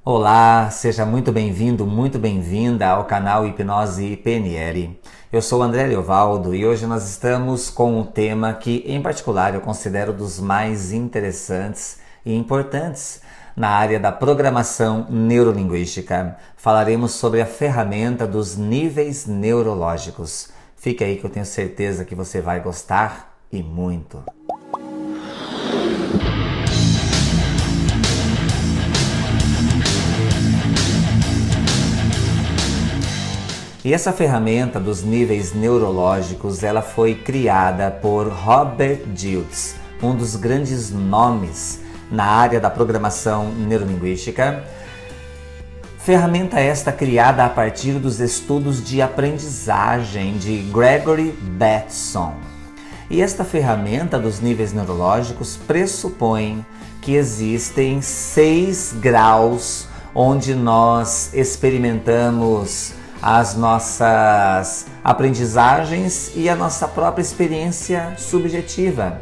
Olá, seja muito bem-vindo, muito bem-vinda ao canal Hipnose PNL. Eu sou André Leovaldo e hoje nós estamos com um tema que, em particular, eu considero dos mais interessantes e importantes na área da programação neurolinguística. Falaremos sobre a ferramenta dos níveis neurológicos. Fique aí que eu tenho certeza que você vai gostar e muito. E essa ferramenta dos níveis neurológicos, ela foi criada por Robert Dilts, um dos grandes nomes na área da programação neurolinguística. Ferramenta esta criada a partir dos estudos de aprendizagem de Gregory Bateson. E esta ferramenta dos níveis neurológicos pressupõe que existem 6 graus onde nós experimentamos as nossas aprendizagens e a nossa própria experiência subjetiva.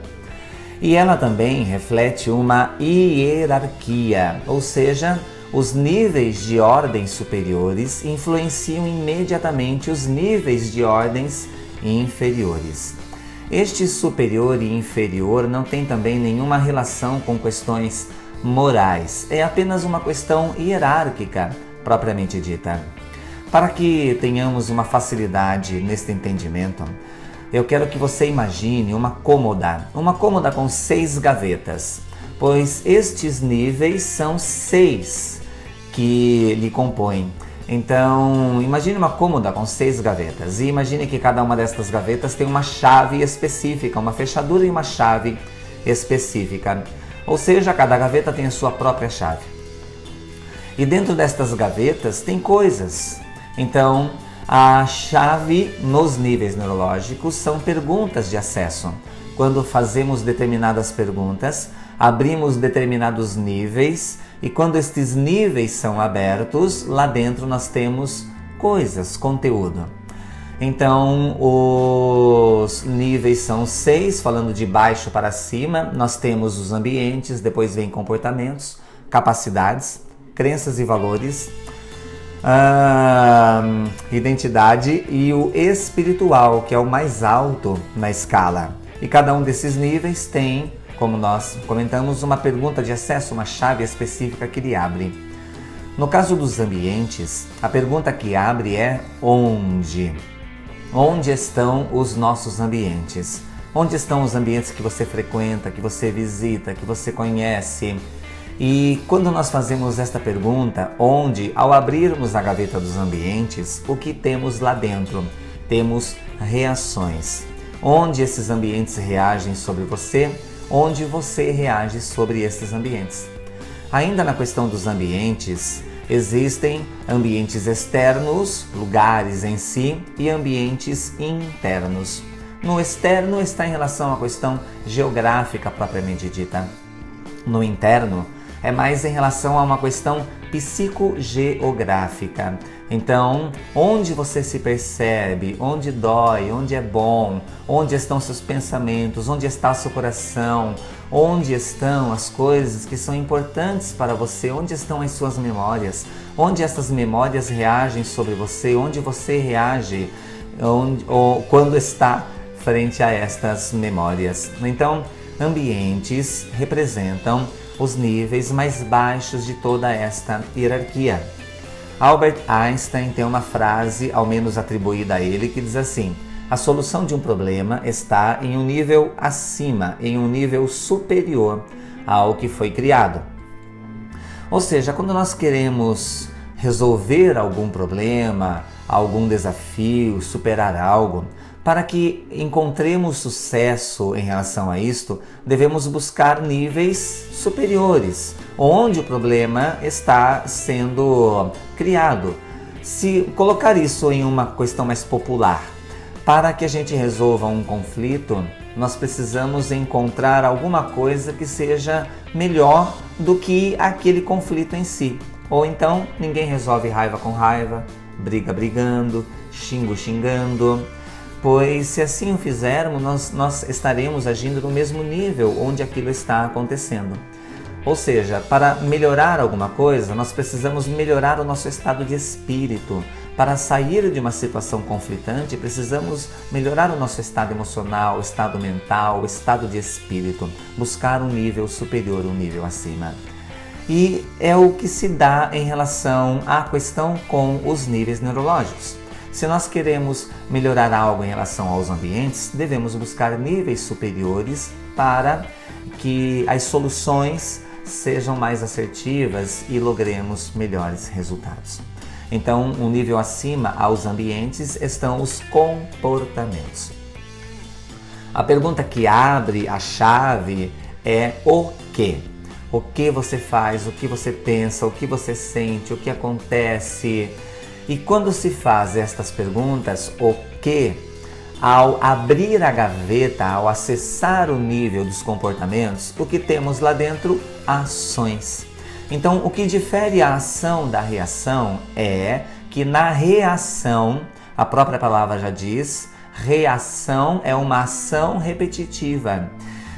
E ela também reflete uma hierarquia, ou seja, os níveis de ordens superiores influenciam imediatamente os níveis de ordens inferiores. Este superior e inferior não tem também nenhuma relação com questões morais, é apenas uma questão hierárquica, propriamente dita. Para que tenhamos uma facilidade neste entendimento, eu quero que você imagine uma cômoda com 6 gavetas, pois estes níveis são 6 que lhe compõem. Então, imagine uma cômoda com 6 gavetas e imagine que cada uma destas gavetas tem uma chave específica, uma fechadura e uma chave específica. Ou seja, cada gaveta tem a sua própria chave. E dentro destas gavetas tem coisas. Então, a chave nos níveis neurológicos são perguntas de acesso. Quando fazemos determinadas perguntas, abrimos determinados níveis e quando estes níveis são abertos, lá dentro nós temos coisas, conteúdo. Então, os níveis são 6, falando de baixo para cima, nós temos os ambientes, depois vem comportamentos, capacidades, crenças e valores, identidade e o espiritual, que é o mais alto na escala. E cada um desses níveis tem, como nós comentamos, uma pergunta de acesso, uma chave específica que lhe abre. No caso dos ambientes, a pergunta que abre é onde? Onde estão os nossos ambientes? Onde estão os ambientes que você frequenta, que você visita, que você conhece? E quando nós fazemos esta pergunta, onde, ao abrirmos a gaveta dos ambientes, o que temos lá dentro? Temos reações. Onde esses ambientes reagem sobre você, onde você reage sobre esses ambientes. Ainda na questão dos ambientes, existem ambientes externos, lugares em si, e ambientes internos. No externo está em relação à questão geográfica propriamente dita. No interno, é mais em relação a uma questão psicogeográfica. Então, onde você se percebe, onde dói, onde é bom, onde estão seus pensamentos, onde está seu coração, onde estão as coisas que são importantes para você, onde estão as suas memórias, onde essas memórias reagem sobre você, onde você reage quando está frente a estas memórias. Então, ambientes representam os níveis mais baixos de toda esta hierarquia. Albert Einstein tem uma frase, ao menos atribuída a ele, que diz assim: a solução de um problema está em um nível acima, em um nível superior ao que foi criado. Ou seja, quando nós queremos resolver algum problema, algum desafio, superar algo, para que encontremos sucesso em relação a isto, devemos buscar níveis superiores, onde o problema está sendo criado. Se colocar isso em uma questão mais popular, para que a gente resolva um conflito, nós precisamos encontrar alguma coisa que seja melhor do que aquele conflito em si. Ou então, ninguém resolve raiva com raiva, briga brigando, xingo xingando. Pois se assim o fizermos, nós estaremos agindo no mesmo nível onde aquilo está acontecendo. Ou seja, para melhorar alguma coisa, nós precisamos melhorar o nosso estado de espírito. Para sair de uma situação conflitante, precisamos melhorar o nosso estado emocional, estado mental, estado de espírito, buscar um nível superior, um nível acima. E é o que se dá em relação à questão com os níveis neurológicos. Se nós queremos melhorar algo em relação aos ambientes, devemos buscar níveis superiores para que as soluções sejam mais assertivas e logremos melhores resultados. Então, um nível acima aos ambientes estão os comportamentos. A pergunta que abre a chave é o quê? O que você faz, o que você pensa, o que você sente, o que acontece. E quando se faz estas perguntas, o que, ao abrir a gaveta, ao acessar o nível dos comportamentos, o que temos lá dentro? Ações. Então, o que difere a ação da reação é que na reação, a própria palavra já diz, reação é uma ação repetitiva.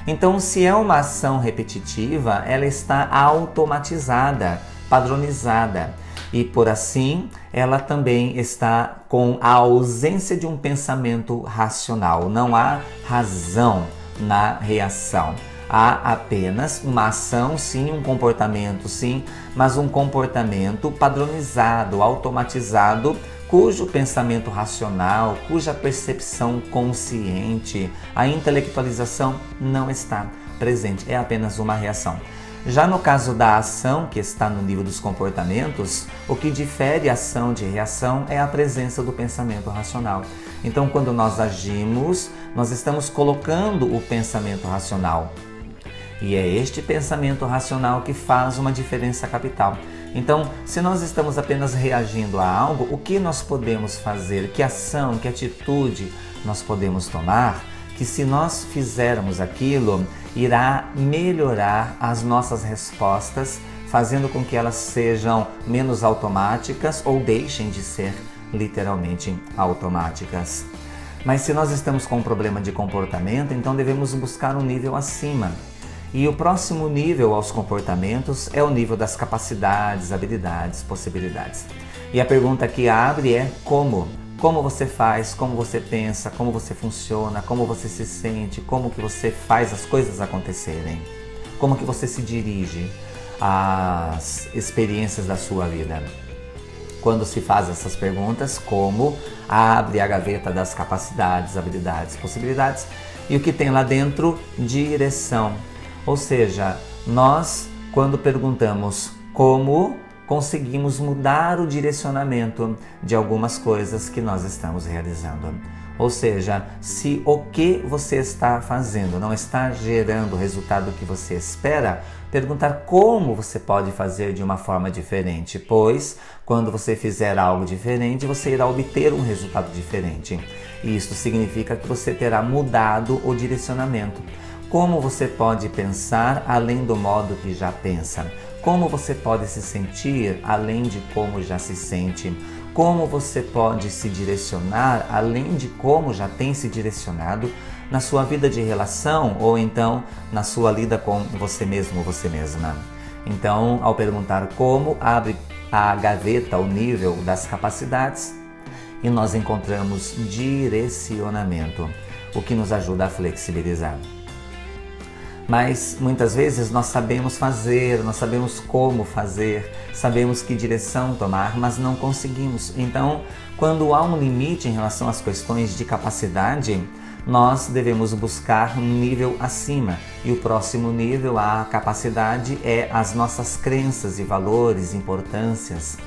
Então, se é uma ação repetitiva, ela está automatizada, padronizada. E por assim, ela também está com a ausência de um pensamento racional. Não há razão na reação. Há apenas uma ação, sim, um comportamento, sim, mas um comportamento padronizado, automatizado, cujo pensamento racional, cuja percepção consciente, a intelectualização não está presente. É apenas uma reação. Já no caso da ação, que está no nível dos comportamentos, o que difere ação de reação é a presença do pensamento racional. Então, quando nós agimos, nós estamos colocando o pensamento racional. E é este pensamento racional que faz uma diferença capital. Então, se nós estamos apenas reagindo a algo, o que nós podemos fazer? Que ação, que atitude nós podemos tomar? Que se nós fizermos aquilo, irá melhorar as nossas respostas, fazendo com que elas sejam menos automáticas ou deixem de ser literalmente automáticas. Mas se nós estamos com um problema de comportamento, então devemos buscar um nível acima. E o próximo nível aos comportamentos é o nível das capacidades, habilidades, possibilidades. E a pergunta que abre é como? Como você faz, como você pensa, como você funciona, como você se sente, como que você faz as coisas acontecerem, como que você se dirige às experiências da sua vida. Quando se faz essas perguntas, como abre a gaveta das capacidades, habilidades, possibilidades e o que tem lá dentro? Direção. Ou seja, nós, quando perguntamos como, conseguimos mudar o direcionamento de algumas coisas que nós estamos realizando. Ou seja, se o que você está fazendo não está gerando o resultado que você espera, perguntar como você pode fazer de uma forma diferente, pois quando você fizer algo diferente, você irá obter um resultado diferente. E isso significa que você terá mudado o direcionamento. Como você pode pensar além do modo que já pensa? Como você pode se sentir além de como já se sente? Como você pode se direcionar além de como já tem se direcionado na sua vida de relação ou então na sua lida com você mesmo ou você mesma? Então, ao perguntar como, abre a gaveta, o nível das capacidades e nós encontramos direcionamento, o que nos ajuda a flexibilizar. Mas muitas vezes nós sabemos fazer, nós sabemos como fazer, sabemos que direção tomar, mas não conseguimos. Então, quando há um limite em relação às questões de capacidade, nós devemos buscar um nível acima. E o próximo nível, a capacidade, é as nossas crenças e valores, importâncias.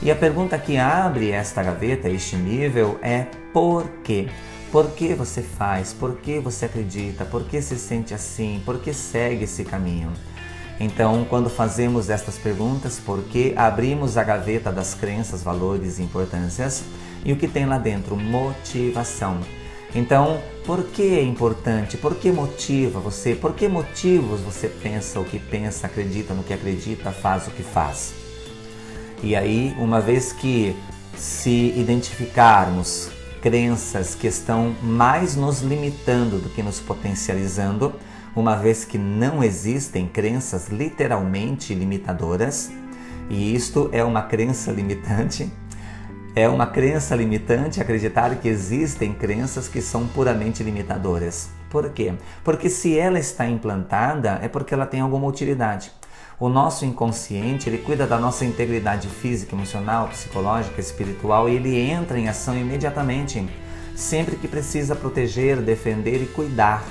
E a pergunta que abre esta gaveta, este nível, é por quê? Por que você faz? Por que você acredita? Por que se sente assim? Por que segue esse caminho? Então, quando fazemos estas perguntas, por que abrimos a gaveta das crenças, valores e importâncias e o que tem lá dentro? Motivação. Então, por que é importante? Por que motiva você? Por que motivos você pensa o que pensa, acredita no que acredita, faz o que faz? E aí, uma vez que se identificarmos crenças que estão mais nos limitando do que nos potencializando, uma vez que não existem crenças literalmente limitadoras, e isto é uma crença limitante. É uma crença limitante acreditar que existem crenças que são puramente limitadoras. Por quê? Porque se ela está implantada, é porque ela tem alguma utilidade. O nosso inconsciente, ele cuida da nossa integridade física, emocional, psicológica, espiritual, e ele entra em ação imediatamente, sempre que precisa proteger, defender e cuidar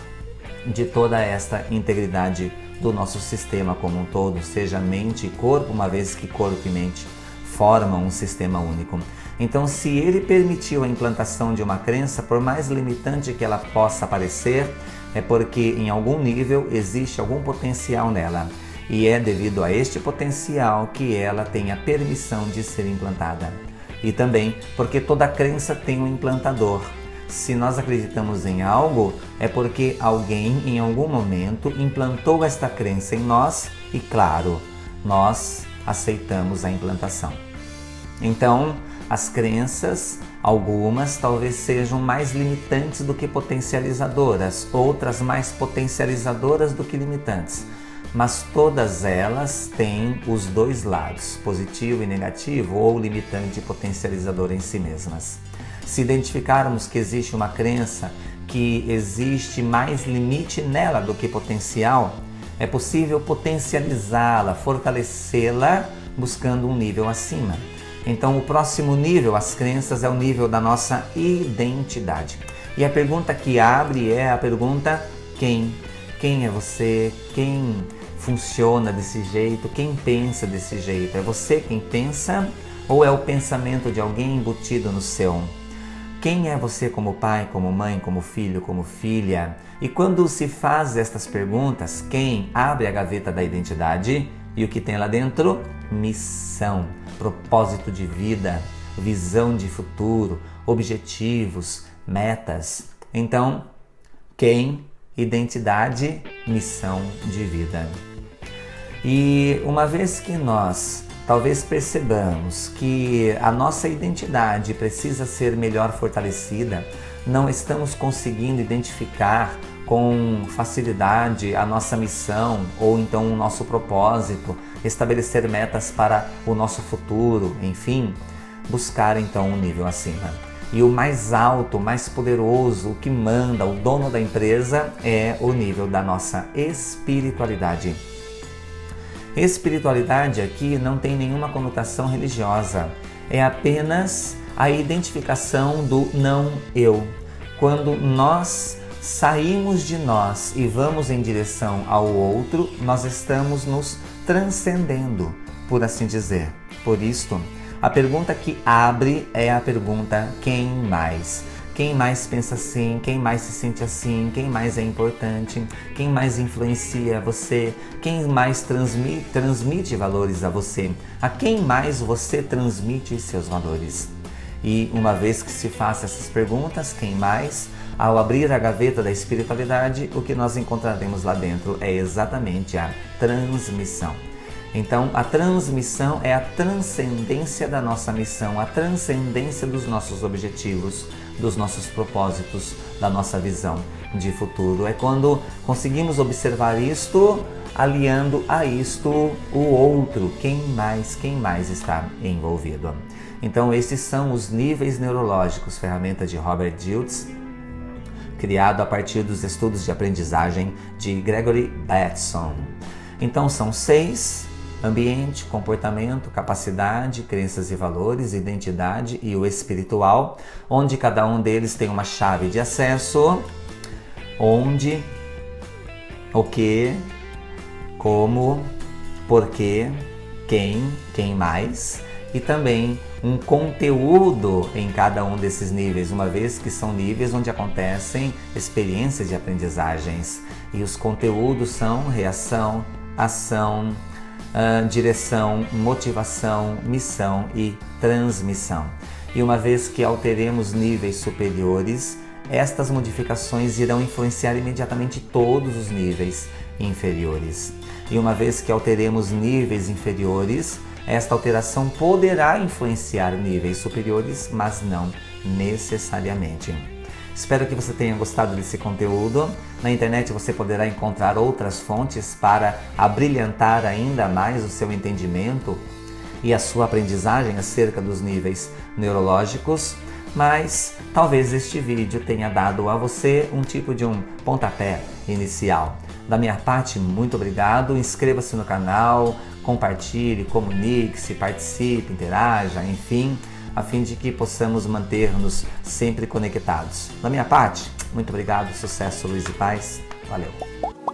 de toda esta integridade do nosso sistema como um todo, seja mente e corpo, uma vez que corpo e mente formam um sistema único. Então, se ele permitiu a implantação de uma crença, por mais limitante que ela possa parecer, é porque em algum nível existe algum potencial nela. E é devido a este potencial que ela tem a permissão de ser implantada. E também porque toda crença tem um implantador. Se nós acreditamos em algo, é porque alguém em algum momento implantou esta crença em nós e, claro, nós aceitamos a implantação. Então, as crenças, algumas talvez sejam mais limitantes do que potencializadoras, outras mais potencializadoras do que limitantes. Mas todas elas têm os dois lados, positivo e negativo, ou limitante e potencializador em si mesmas. Se identificarmos que existe uma crença que existe mais limite nela do que potencial, é possível potencializá-la, fortalecê-la, buscando um nível acima. Então, o próximo nível, as crenças, é o nível da nossa identidade. E a pergunta que abre é a pergunta: quem? Quem é você? Quem funciona desse jeito? Quem pensa desse jeito? É você quem pensa ou é o pensamento de alguém embutido no seu? Quem é você como pai, como mãe, como filho, como filha? E quando se faz estas perguntas, quem abre a gaveta da identidade e o que tem lá dentro? Missão, propósito de vida, visão de futuro, objetivos, metas. Então, quem? Identidade, missão de vida. E uma vez que nós talvez percebamos que a nossa identidade precisa ser melhor fortalecida, não estamos conseguindo identificar com facilidade a nossa missão ou então o nosso propósito, estabelecer metas para o nosso futuro, enfim, buscar então um nível acima. E o mais alto, mais poderoso, o que manda, o dono da empresa é o nível da nossa espiritualidade. Espiritualidade aqui não tem nenhuma conotação religiosa, é apenas a identificação do não eu. Quando nós saímos de nós e vamos em direção ao outro, nós estamos nos transcendendo, por assim dizer. Por isto, a pergunta que abre é a pergunta: quem mais? Quem mais pensa assim? Quem mais se sente assim? Quem mais é importante? Quem mais influencia você? Quem mais transmite valores a você? A quem mais você transmite seus valores? E uma vez que se faça essas perguntas, quem mais? Ao abrir a gaveta da espiritualidade, o que nós encontraremos lá dentro é exatamente a transmissão. Então, a transmissão é a transcendência da nossa missão, a transcendência dos nossos objetivos, dos nossos propósitos, da nossa visão de futuro. É quando conseguimos observar isto, aliando a isto o outro, quem mais está envolvido. Então, esses são os níveis neurológicos, ferramenta de Robert Dilts, criado a partir dos estudos de aprendizagem de Gregory Bateson. Então, são 6: ambiente, comportamento, capacidade, crenças e valores, identidade e o espiritual, onde cada um deles tem uma chave de acesso, onde, o que, como, porquê, quem mais, e também um conteúdo em cada um desses níveis, uma vez que são níveis onde acontecem experiências de aprendizagens. E os conteúdos são reação, ação, direção, motivação, missão e transmissão. E uma vez que alteremos níveis superiores, estas modificações irão influenciar imediatamente todos os níveis inferiores. E uma vez que alteremos níveis inferiores, esta alteração poderá influenciar níveis superiores, mas não necessariamente. Espero que você tenha gostado desse conteúdo. Na internet você poderá encontrar outras fontes para abrilhantar ainda mais o seu entendimento e a sua aprendizagem acerca dos níveis neurológicos, mas talvez este vídeo tenha dado a você um tipo de um pontapé inicial. Da minha parte, muito obrigado. Inscreva-se no canal, compartilhe, comunique-se, participe, interaja, enfim, a fim de que possamos manter-nos sempre conectados. Da minha parte, muito obrigado, sucesso, luz e paz. Valeu!